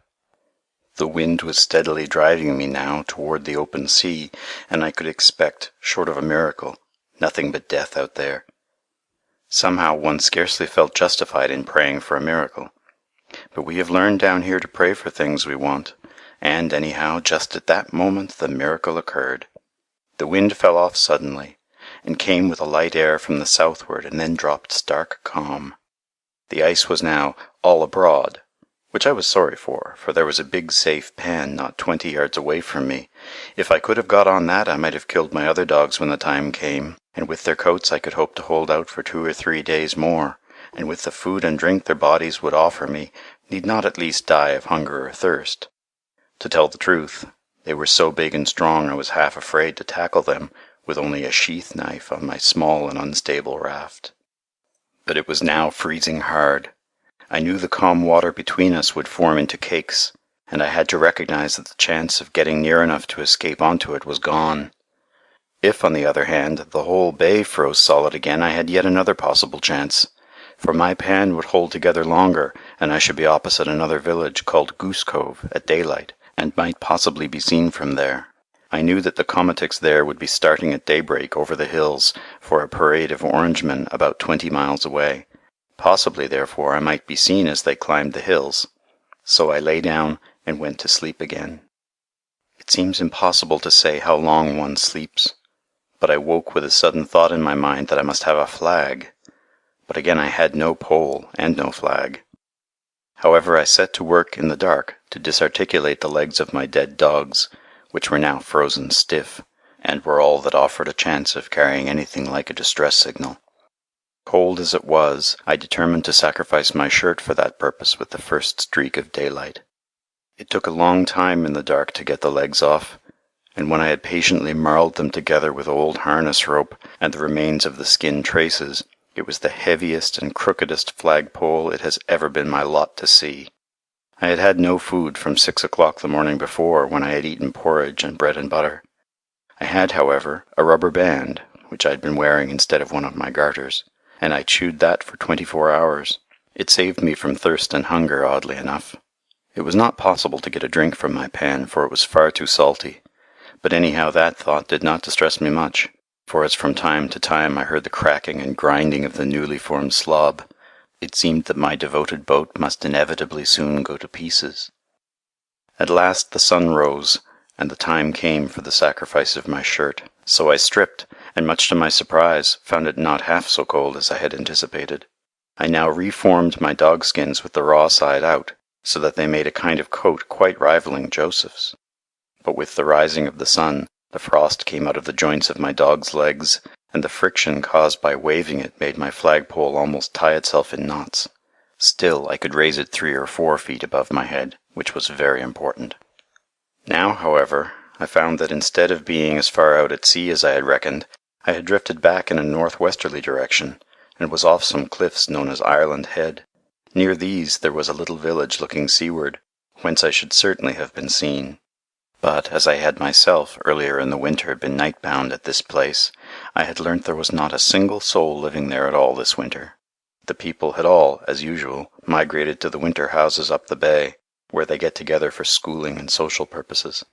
The wind was steadily driving me now toward the open sea, and I could expect, short of a miracle, nothing but death out there. Somehow one scarcely felt justified in praying for a miracle. But we have learned down here to pray for things we want, and anyhow, just at that moment the miracle occurred. The wind fell off suddenly, and came with a light air from the southward, and then dropped stark calm. The ice was now all abroad, which I was sorry for there was a big safe pan not 20 yards away from me. If I could have got on that, I might have killed my other dogs when the time came, and with their coats I could hope to hold out for 2 or 3 days more, and with the food and drink their bodies would offer me, need not at least die of hunger or thirst. To tell the truth, they were so big and strong I was half afraid to tackle them with only a sheath knife on my small and unstable raft. But it was now freezing hard. I knew the calm water between us would form into cakes, and I had to recognize that the chance of getting near enough to escape onto it was gone. If, on the other hand, the whole bay froze solid again, I had yet another possible chance, for my pan would hold together longer, and I should be opposite another village called Goose Cove at daylight, and might possibly be seen from there. I knew that the komatiks there would be starting at daybreak over the hills for a parade of Orangemen about 20 miles away. Possibly, therefore, I might be seen as they climbed the hills. So I lay down and went to sleep again. It seems impossible to say how long one sleeps, but I woke with a sudden thought in my mind that I must have a flag. But again I had no pole and no flag. However, I set to work in the dark to disarticulate the legs of my dead dogs, which were now frozen stiff, and were all that offered a chance of carrying anything like a distress signal. Cold as it was, I determined to sacrifice my shirt for that purpose with the first streak of daylight. It took a long time in the dark to get the legs off, and when I had patiently marled them together with old harness rope and the remains of the skin traces, it was the heaviest and crookedest flagpole it has ever been my lot to see. I had had no food from 6 o'clock the morning before, when I had eaten porridge and bread and butter. I had, however, a rubber band, which I had been wearing instead of one of my garters, and I chewed that for 24 hours. It saved me from thirst and hunger, oddly enough. It was not possible to get a drink from my pan, for it was far too salty, but anyhow that thought did not distress me much. for as from time to time I heard the cracking and grinding of the newly formed slob, it seemed that my devoted boat must inevitably soon go to pieces. At last the sun rose, and the time came for the sacrifice of my shirt, so I stripped, and much to my surprise, found it not half so cold as I had anticipated. I now reformed my dogskins with the raw side out, so that they made a kind of coat quite rivaling Joseph's. But with the rising of the sun, the frost came out of the joints of my dog's legs, and the friction caused by waving it made my flagpole almost tie itself in knots. Still, I could raise it 3 or 4 feet above my head, which was very important. Now, however, I found that instead of being as far out at sea as I had reckoned, I had drifted back in a northwesterly direction, and was off some cliffs known as Ireland Head. Near these there was a little village looking seaward, whence I should certainly have been seen. But, as I had myself, earlier in the winter, been night-bound at this place, I had learnt there was not a single soul living there at all this winter. The people had all, as usual, migrated to the winter houses up the bay, where they get together for schooling and social purposes.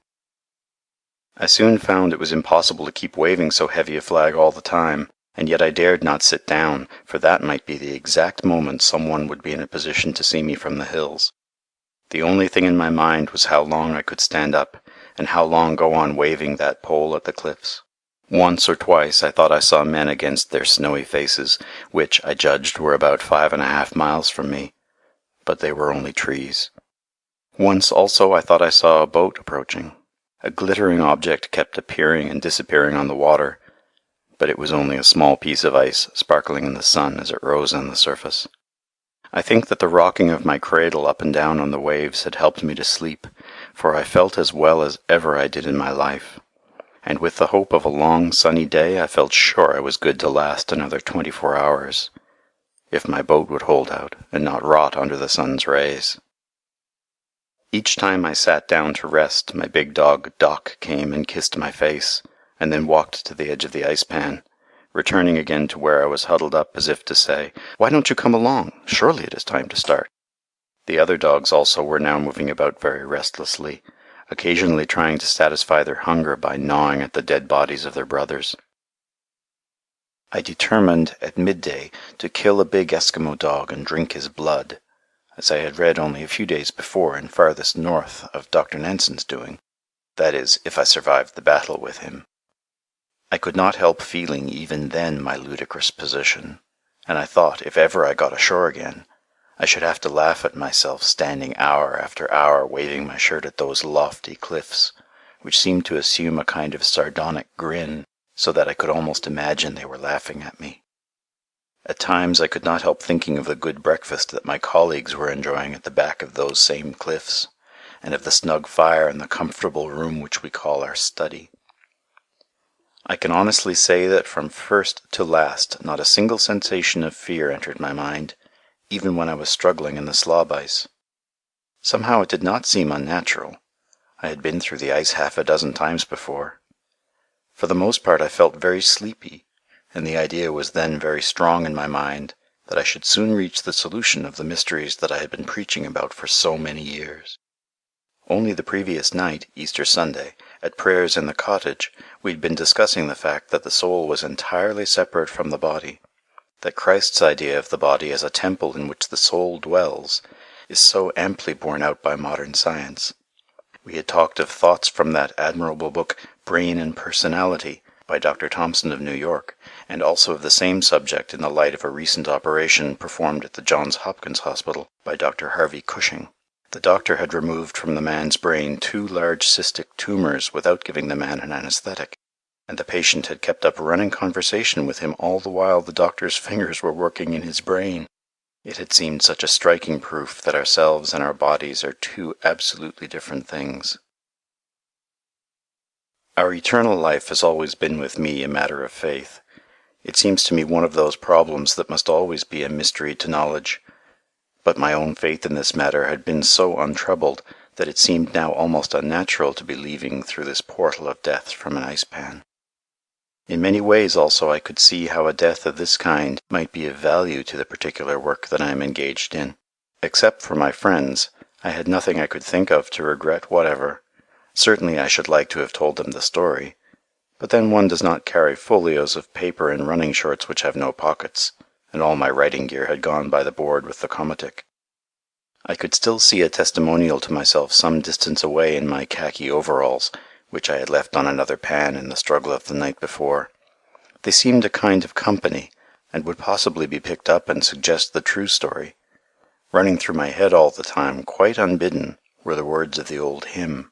I soon found it was impossible to keep waving so heavy a flag all the time, and yet I dared not sit down, for that might be the exact moment some one would be in a position to see me from the hills. The only thing in my mind was how long I could stand up, and how long go on waving that pole at the cliffs. Once or twice I thought I saw men against their snowy faces, which, I judged, were about 5½ miles from me, but they were only trees. Once also I thought I saw a boat approaching. A glittering object kept appearing and disappearing on the water, but it was only a small piece of ice sparkling in the sun as it rose on the surface. I think that the rocking of my cradle up and down on the waves had helped me to sleep, for I felt as well as ever I did in my life. And with the hope of a long sunny day, I felt sure I was good to last another 24 hours, if my boat would hold out and not rot under the sun's rays. Each time I sat down to rest, my big dog Doc came and kissed my face, and then walked to the edge of the ice-pan, returning again to where I was huddled up as if to say, "Why don't you come along? Surely it is time to start." The other dogs also were now moving about very restlessly, occasionally trying to satisfy their hunger by gnawing at the dead bodies of their brothers. I determined at midday to kill a big Eskimo dog and drink his blood, as I had read only a few days before in Farthest North of Dr. Nansen's doing, that is, if I survived the battle with him. I could not help feeling even then my ludicrous position, and I thought if ever I got ashore again, I should have to laugh at myself standing hour after hour waving my shirt at those lofty cliffs, which seemed to assume a kind of sardonic grin, so that I could almost imagine they were laughing at me. At times I could not help thinking of the good breakfast that my colleagues were enjoying at the back of those same cliffs, and of the snug fire and the comfortable room which we call our study. I can honestly say that from first to last not a single sensation of fear entered my mind, even when I was struggling in the slob ice. Somehow it did not seem unnatural. I had been through the ice half a dozen times before. For the most part I felt very sleepy, and the idea was then very strong in my mind that I should soon reach the solution of the mysteries that I had been preaching about for so many years. Only the previous night, Easter Sunday, at prayers in the cottage, we had been discussing the fact that the soul was entirely separate from the body, that Christ's idea of the body as a temple in which the soul dwells is so amply borne out by modern science. We had talked of thoughts from that admirable book, Brain and Personality, by Dr. Thompson of New York, and also of the same subject in the light of a recent operation performed at the Johns Hopkins Hospital by Dr. Harvey Cushing. The doctor had removed from the man's brain 2 large cystic tumors without giving the man an anesthetic, and the patient had kept up a running conversation with him all the while the doctor's fingers were working in his brain. It had seemed such a striking proof that ourselves and our bodies are 2 absolutely different things. Our eternal life has always been with me a matter of faith. It seems to me one of those problems that must always be a mystery to knowledge. But my own faith in this matter had been so untroubled that it seemed now almost unnatural to be leaving through this portal of death from an ice-pan. In many ways also I could see how a death of this kind might be of value to the particular work that I am engaged in. Except for my friends, I had nothing I could think of to regret whatever. Certainly I should like to have told them the story, But then one does not carry folios of paper and running shorts which have no pockets, and all my writing gear had gone by the board with the komatik. I could still see a testimonial to myself some distance away in my khaki overalls, which I had left on another pan in the struggle of the night before. They seemed a kind of company, and would possibly be picked up and suggest the true story. Running through my head all the time, quite unbidden, were the words of the old hymn.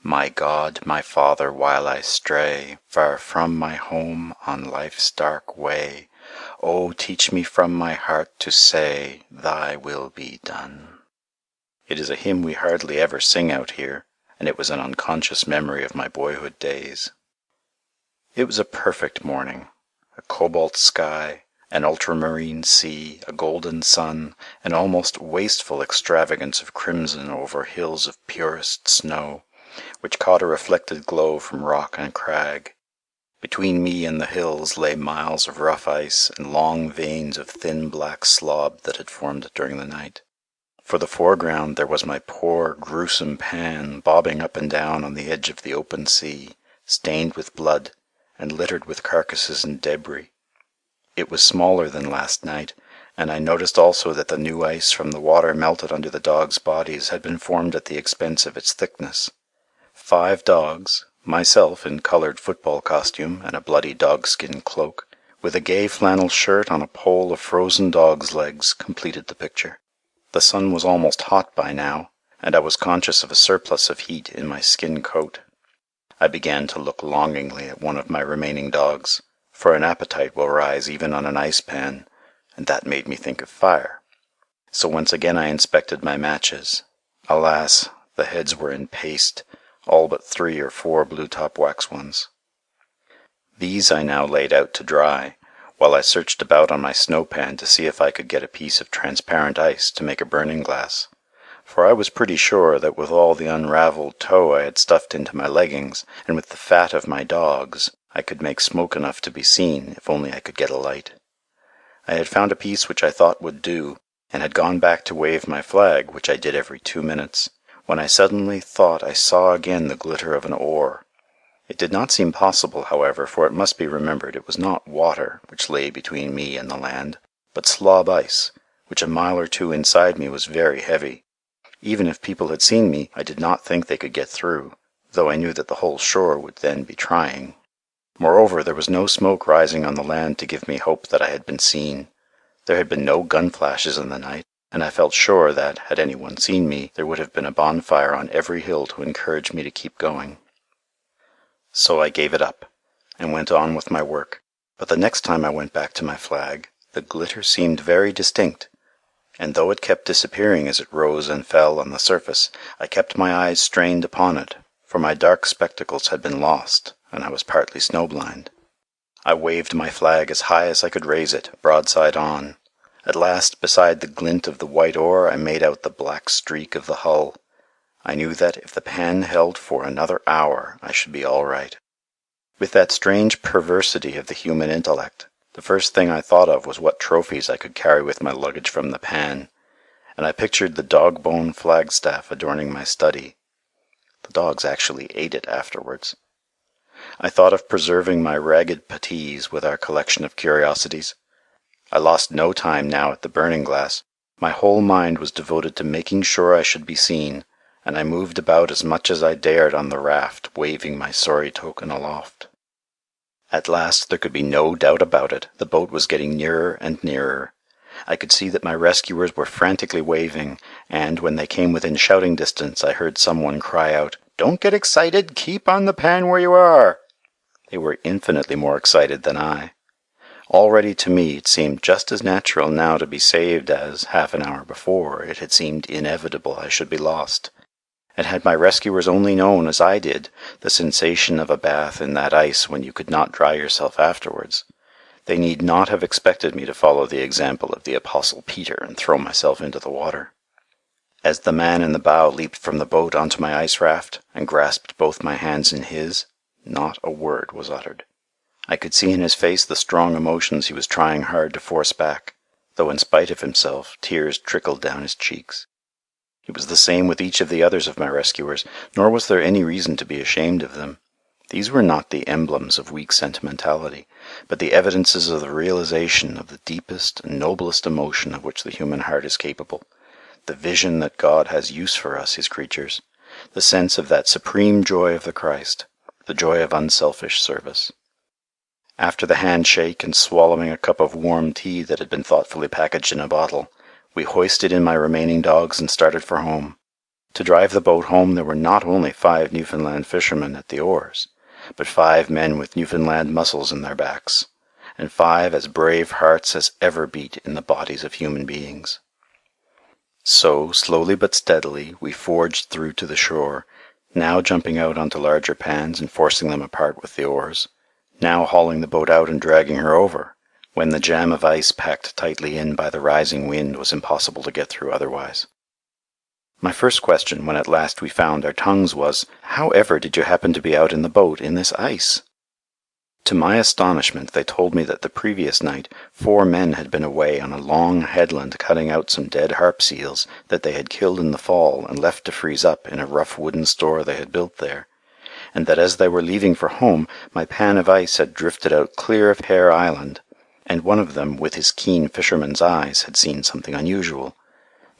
My God, my Father, while I stray Far from my home on life's dark way, oh, teach me from my heart to say, Thy will be done. It is a hymn we hardly ever sing out here, and it was an unconscious memory of my boyhood days. It was a perfect morning. A cobalt sky, an ultramarine sea, a golden sun, an almost wasteful extravagance of crimson over hills of purest snow, which caught a reflected glow from rock and crag. Between me and the hills lay miles of rough ice and long veins of thin black slob that had formed during the night. For the foreground there was my poor, gruesome pan bobbing up and down on the edge of the open sea, stained with blood, and littered with carcasses and debris. It was smaller than last night, and I noticed also that the new ice from the water melted under the dogs' bodies had been formed at the expense of its thickness. 5 dogs, myself in colored football costume and a bloody dogskin cloak, with a gay flannel shirt on a pole of frozen dogs' legs, completed the picture. The sun was almost hot by now, and I was conscious of a surplus of heat in my skin coat. I began to look longingly at one of my remaining dogs, for an appetite will rise even on an ice pan, and that made me think of fire. So once again I inspected my matches. Alas, the heads were in paste, all but 3 or 4 blue-top wax ones. These I now laid out to dry, while I searched about on my snow pan to see if I could get a piece of transparent ice to make a burning glass. For I was pretty sure that with all the unraveled tow I had stuffed into my leggings, and with the fat of my dogs, I could make smoke enough to be seen if only I could get a light. I had found a piece which I thought would do, and had gone back to wave my flag, which I did every 2 minutes, when I suddenly thought I saw again the glitter of an oar. It did not seem possible, however, for it must be remembered it was not water which lay between me and the land, but slob ice, which a mile or 2 inside me was very heavy. Even if people had seen me, I did not think they could get through, though I knew that the whole shore would then be trying. Moreover, there was no smoke rising on the land to give me hope that I had been seen. There had been no gun flashes in the night, and I felt sure that, had anyone seen me, there would have been a bonfire on every hill to encourage me to keep going. So I gave it up, and went on with my work. But the next time I went back to my flag, the glitter seemed very distinct, and though it kept disappearing as it rose and fell on the surface, I kept my eyes strained upon it, for my dark spectacles had been lost, and I was partly snowblind. I waved my flag as high as I could raise it, broadside on. At last, beside the glint of the white oar, I made out the black streak of the hull. I knew that, if the pan held for another hour, I should be all right. With that strange perversity of the human intellect, the first thing I thought of was what trophies I could carry with my luggage from the pan, and I pictured the dog-bone flagstaff adorning my study. The dogs actually ate it afterwards. I thought of preserving my ragged puttees with our collection of curiosities. I lost no time now at the burning glass. My whole mind was devoted to making sure I should be seen, and I moved about as much as I dared on the raft, waving my sorry token aloft. At last there could be no doubt about it. The boat was getting nearer and nearer. I could see that my rescuers were frantically waving, and when they came within shouting distance, I heard someone cry out, "Don't get excited! Keep on the pan where you are!" They were infinitely more excited than I. Already to me it seemed just as natural now to be saved as, half an hour before, it had seemed inevitable I should be lost. And had my rescuers only known, as I did, the sensation of a bath in that ice when you could not dry yourself afterwards, they need not have expected me to follow the example of the Apostle Peter and throw myself into the water. As the man in the bow leaped from the boat onto my ice raft and grasped both my hands in his, not a word was uttered. I could see in his face the strong emotions he was trying hard to force back, though in spite of himself tears trickled down his cheeks. It was the same with each of the others of my rescuers, nor was there any reason to be ashamed of them. These were not the emblems of weak sentimentality, but the evidences of the realization of the deepest and noblest emotion of which the human heart is capable, the vision that God has use for us, His creatures, the sense of that supreme joy of the Christ, the joy of unselfish service. After the handshake and swallowing a cup of warm tea that had been thoughtfully packaged in a bottle, we hoisted in my remaining dogs and started for home. To drive the boat home there were not only 5 Newfoundland fishermen at the oars, but 5 men with Newfoundland muscles in their backs, and 5 as brave hearts as ever beat in the bodies of human beings. So, slowly but steadily, we forged through to the shore, now jumping out onto larger pans and forcing them apart with the oars, now hauling the boat out and dragging her over, when the jam of ice packed tightly in by the rising wind was impossible to get through otherwise. My first question when at last we found our tongues was, "How ever did you happen to be out in the boat in this ice?" To my astonishment they told me that the previous night 4 men had been away on a long headland cutting out some dead harp seals that they had killed in the fall and left to freeze up in a rough wooden store they had built there, and that as they were leaving for home my pan of ice had drifted out clear of Hare Island, and one of them with his keen fisherman's eyes had seen something unusual.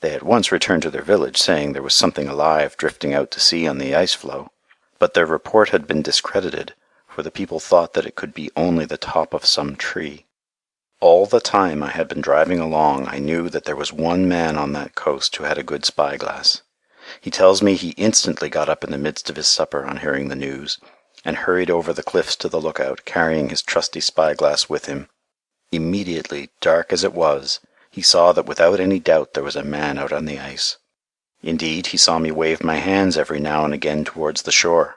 They at once returned to their village, saying there was something alive drifting out to sea on the ice floe. But their report had been discredited, for the people thought that it could be only the top of some tree. All the time I had been driving along I knew that there was one man on that coast who had a good spyglass. He tells me he instantly got up in the midst of his supper on hearing the news, and hurried over the cliffs to the lookout, carrying his trusty spyglass with him. Immediately, dark as it was, he saw that without any doubt there was a man out on the ice. Indeed, he saw me wave my hands every now and again towards the shore.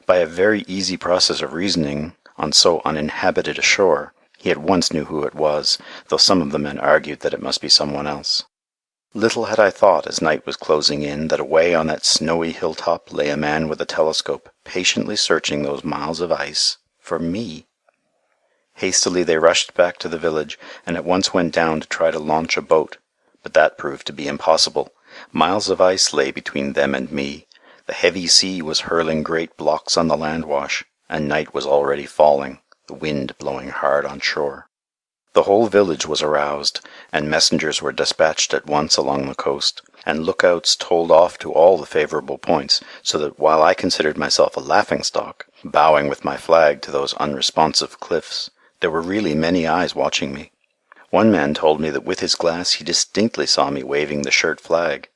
By a very easy process of reasoning, on so uninhabited a shore, he at once knew who it was, though some of the men argued that it must be someone else. Little had I thought as night was closing in that away on that snowy hilltop lay a man with a telescope, patiently searching those miles of ice for me. Hastily they rushed back to the village, and at once went down to try to launch a boat, but that proved to be impossible. Miles of ice lay between them and me. The heavy sea was hurling great blocks on the landwash, and night was already falling, the wind blowing hard on shore. The whole village was aroused, and messengers were dispatched at once along the coast, and lookouts told off to all the favorable points, so that while I considered myself a laughing-stock, bowing with my flag to those unresponsive cliffs, there were really many eyes watching me. One man told me that with his glass he distinctly saw me waving the shirt flag.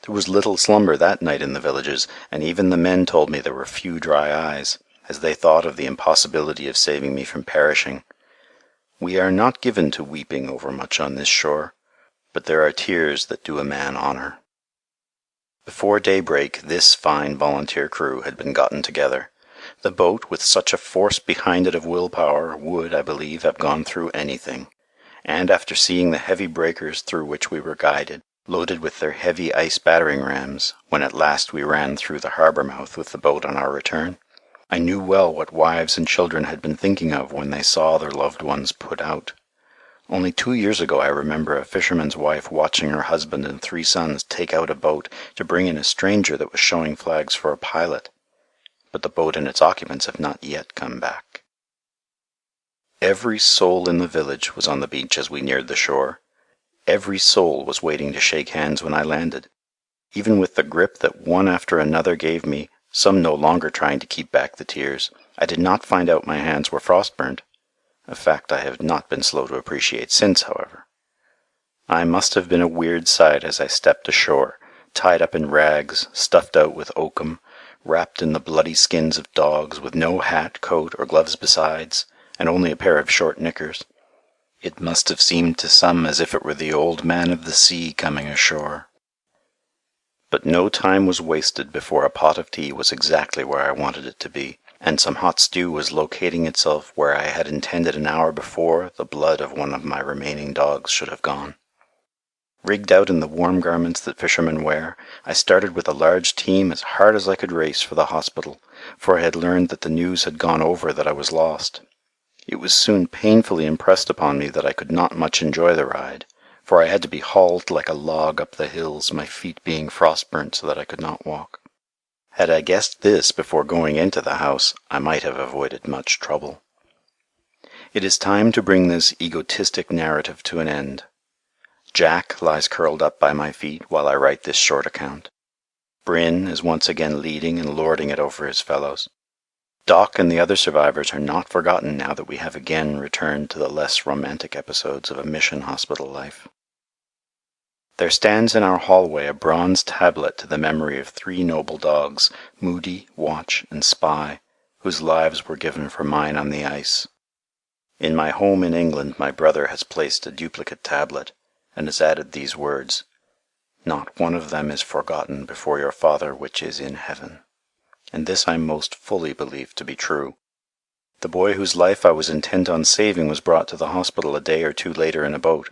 There was little slumber that night in the villages, and even the men told me there were few dry eyes, as they thought of the impossibility of saving me from perishing. We are not given to weeping over much on this shore, but there are tears that do a man honour. Before daybreak this fine volunteer crew had been gotten together. The boat, with such a force behind it of willpower, would, I believe, have gone through anything. And after seeing the heavy breakers through which we were guided, loaded with their heavy ice battering rams, when at last we ran through the harbour mouth with the boat on our return, I knew well what wives and children had been thinking of when they saw their loved ones put out. Only 2 years ago I remember a fisherman's wife watching her husband and 3 sons take out a boat to bring in a stranger that was showing flags for a pilot. But the boat and its occupants have not yet come back. Every soul in the village was on the beach as we neared the shore. Every soul was waiting to shake hands when I landed. Even with the grip that one after another gave me, some no longer trying to keep back the tears, I did not find out my hands were frostburnt, a fact I have not been slow to appreciate since, however. I must have been a weird sight as I stepped ashore, tied up in rags, stuffed out with oakum, wrapped in the bloody skins of dogs, with no hat, coat, or gloves besides, and only a pair of short knickers. It must have seemed to some as if it were the old man of the sea coming ashore. But no time was wasted before a pot of tea was exactly where I wanted it to be, and some hot stew was locating itself where I had intended an hour before the blood of one of my remaining dogs should have gone. Rigged out in the warm garments that fishermen wear, I started with a large team as hard as I could race for the hospital, for I had learned that the news had gone over that I was lost. It was soon painfully impressed upon me that I could not much enjoy the ride, for I had to be hauled like a log up the hills, my feet being frostburnt so that I could not walk. Had I guessed this before going into the house, I might have avoided much trouble. It is time to bring this egotistic narrative to an end. Jack lies curled up by my feet while I write this short account. Bryn is once again leading and lording it over his fellows. Doc and the other survivors are not forgotten now that we have again returned to the less romantic episodes of a mission hospital life. There stands in our hallway a bronze tablet to the memory of 3 noble dogs, Moody, Watch, and Spy, whose lives were given for mine on the ice. In my home in England my brother has placed a duplicate tablet, and has added these words, "Not one of them is forgotten before your Father which is in heaven." And this I most fully believe to be true. The boy whose life I was intent on saving was brought to the hospital a day or 2 later in a boat,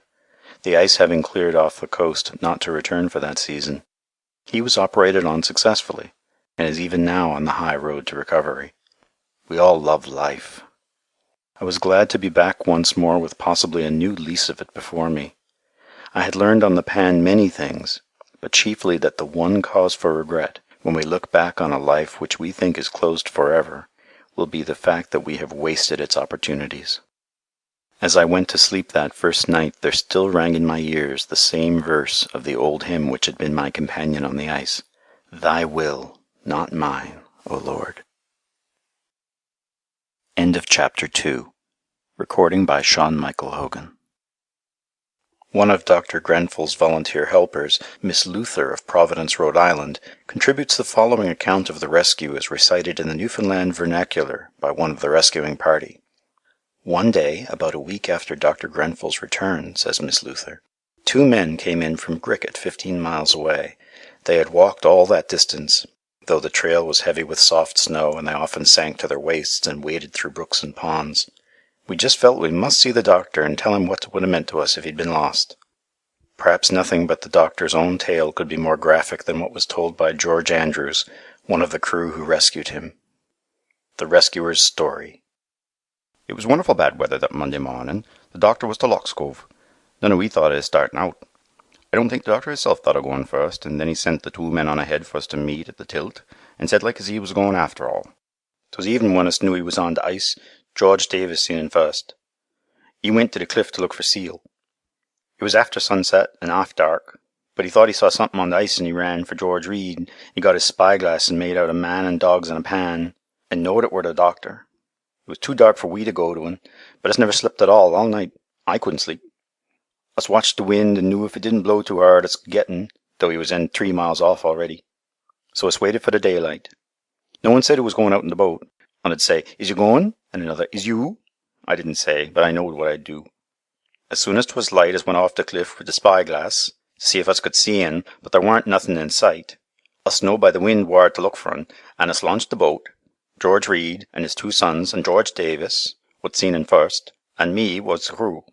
the ice having cleared off the coast not to return for that season. He was operated on successfully, and is even now on the high road to recovery. We all love life. I was glad to be back once more with possibly a new lease of it before me. I had learned on the Pan many things, but chiefly that the one cause for regret, when we look back on a life which we think is closed forever, will be the fact that we have wasted its opportunities. As I went to sleep that first night, there still rang in my ears the same verse of the old hymn which had been my companion on the ice. Thy will, not mine, O Lord. End of Chapter 2. Recording by Sean Michael Hogan. One of Dr. Grenfell's volunteer helpers, Miss Luther of Providence, Rhode Island, contributes the following account of the rescue as recited in the Newfoundland vernacular by one of the rescuing party. One day, about a week after Dr. Grenfell's return, says Miss Luther, 2 men came in from Griquet, 15 miles away. They had walked all that distance, though the trail was heavy with soft snow and they often sank to their waists and waded through brooks and ponds. We just felt we must see the doctor and tell him what it would have meant to us if he'd been lost. Perhaps nothing but the doctor's own tale could be more graphic than what was told by George Andrews, one of the crew who rescued him. The rescuer's story. It was wonderful bad weather that Monday morning. The doctor was to Lock's Cove. None of we thought of starting out. I don't think the doctor himself thought of going first, and then he sent the 2 men on ahead for us to meet at the tilt, and said like as he was going after all. 'Twas even when us knew he was on the ice. George Davis seen him first. He went to the cliff to look for seal. It was after sunset and half dark, but he thought he saw something on the ice and he ran for George Reed. He got his spyglass and made out a man and dogs in a pan, and knowed it were the doctor. It was too dark for we to go to him, but us never slept at all night. I couldn't sleep. Us watched the wind and knew if it didn't blow too hard us could get in, though he was in 3 miles off already. So us waited for the daylight. No one said who was going out in the boat. And I'd say, "Is you going?" And another, "Is you?" I didn't say, but I knowed what I'd do. As soon as 'twas light, us went off the cliff with the spyglass to see if us could see in, but there warn't nothing in sight. Us know by the wind where to look for un, and us launched the boat. George Reed and his 2 sons and George Davis, what'd seen in first, and me was the crew.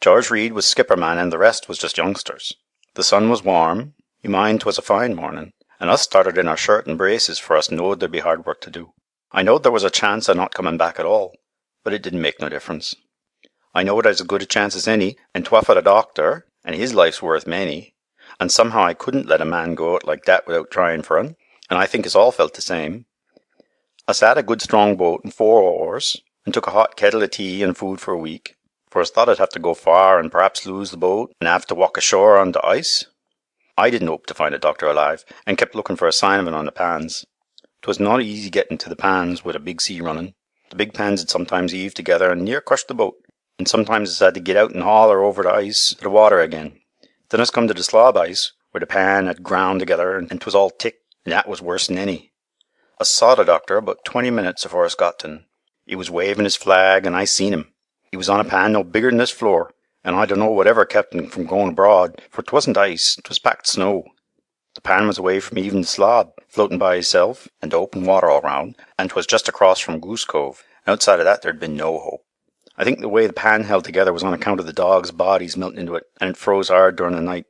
George Reed was skipper man and the rest was just youngsters. The sun was warm. You mind 'twas a fine morning, and us started in our shirt and braces, for us knowed there'd be hard work to do. I knowed there was a chance of not coming back at all, but it didn't make no difference. I knowed as good a chance as any, and 'twa for the doctor, and his life's worth many, and somehow I couldn't let a man go out like that without trying for un, and I think us all felt the same. Us had a good strong boat and 4 oars, and took a hot kettle of tea and food for a week, for us thought I'd have to go far and perhaps lose the boat and have to walk ashore on the ice. I didn't hope to find a doctor alive, and kept looking for a sign of un on the pans. 'Twas not easy getting to the pans with a big sea running. The big pans had sometimes heaved together and near crushed the boat, and sometimes us had to get out and haul her over the ice to the water again. Then us come to the slob ice, where the pan had ground together and 'twas all thick, and that was worse than any. Us saw the doctor about 20 minutes afore us got to un. He was waving his flag, and I seen him. He was on a pan no bigger than this floor, and I dunno whatever kept him from going abroad, for 'twasn't ice, 'twas packed snow. The pan was away from even the slob, floating by hisself, and the open water all round, and 'twas just across from Goose Cove. Outside of that there'd been no hope. I think the way the pan held together was on account of the dogs' bodies melting into it, and it froze hard during the night.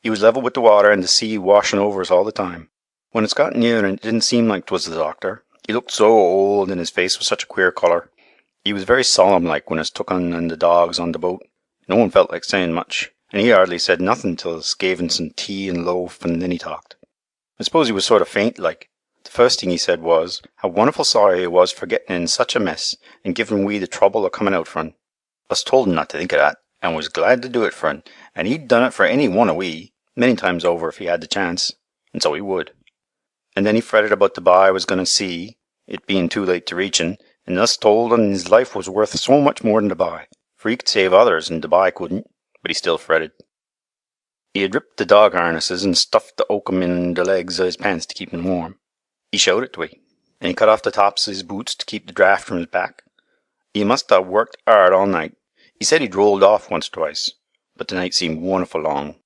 He was level with the water and the sea washing over us all the time. When it's got near and it didn't seem like 'twas the doctor. He looked so old and his face was such a queer colour. He was very solemn like when us took un and the dogs on the boat. No one felt like saying much, and he hardly said nothing till us gave him some tea and loaf, and then he talked. I suppose he was sort of faint like, The first thing he said was, how wonderful sorry he was for getting in such a mess, and giving we the trouble of coming out for 'un. Us told him not to think of that, and was glad to do it for 'un, and he'd done it for any one of we, many times over if he had the chance, and so he would. And then he fretted about the bye I was going to see, it being too late to reach 'un, and us told 'un his life was worth so much more than the bye, for he could save others and the bye couldn't, but he still fretted. He had ripped the dog harnesses and stuffed the oakum in the legs of his pants to keep 'em warm. He showed it to we, and he cut off the tops of his boots to keep the draught from his back. He must have worked hard all night. He said he'd rolled off once or twice, but the night seemed wonderful long.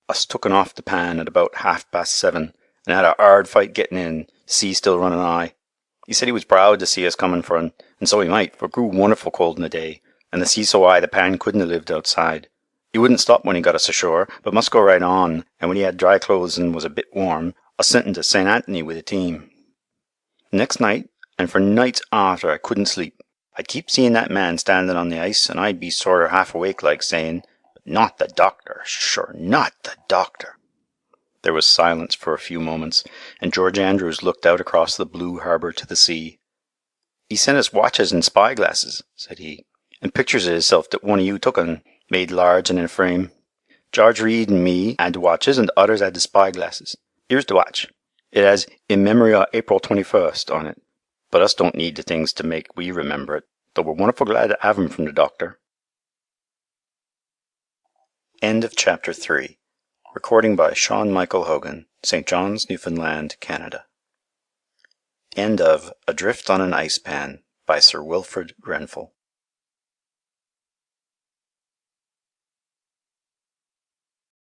Us took 'un off the pan at about 7:30, and had a hard fight getting in, the sea still running high. He said he was proud to see us coming for 'un, and so he might, for it grew wonderful cold in the day, and the sea so high the pan couldn't have lived outside. He wouldn't stop when he got us ashore, but must go right on, and when he had dry clothes and was a bit warm, us sent him to St. Anthony with a team. Next night, and for nights after, I couldn't sleep. I'd keep seeing that man standing on the ice, and I'd be sorter half awake like, saying, "But not the doctor, sure, not the doctor." There was silence for a few moments, and George Andrews looked out across the blue harbour to the sea. "He sent us watches and spy-glasses," said he, "and pictures of hisself that one of you took 'un, made large and in a frame. George Reed and me had the watches, and the others had the spy-glasses. Here's the watch. It has 'In memory of April 21st' on it, but us don't need the things to make we remember it, though we're wonderful glad to have 'em from the doctor." End of chapter 3. Recording by Sean Michael Hogan, St. John's, Newfoundland, Canada. End of Adrift on an Ice Pan by Sir Wilfred Grenfell.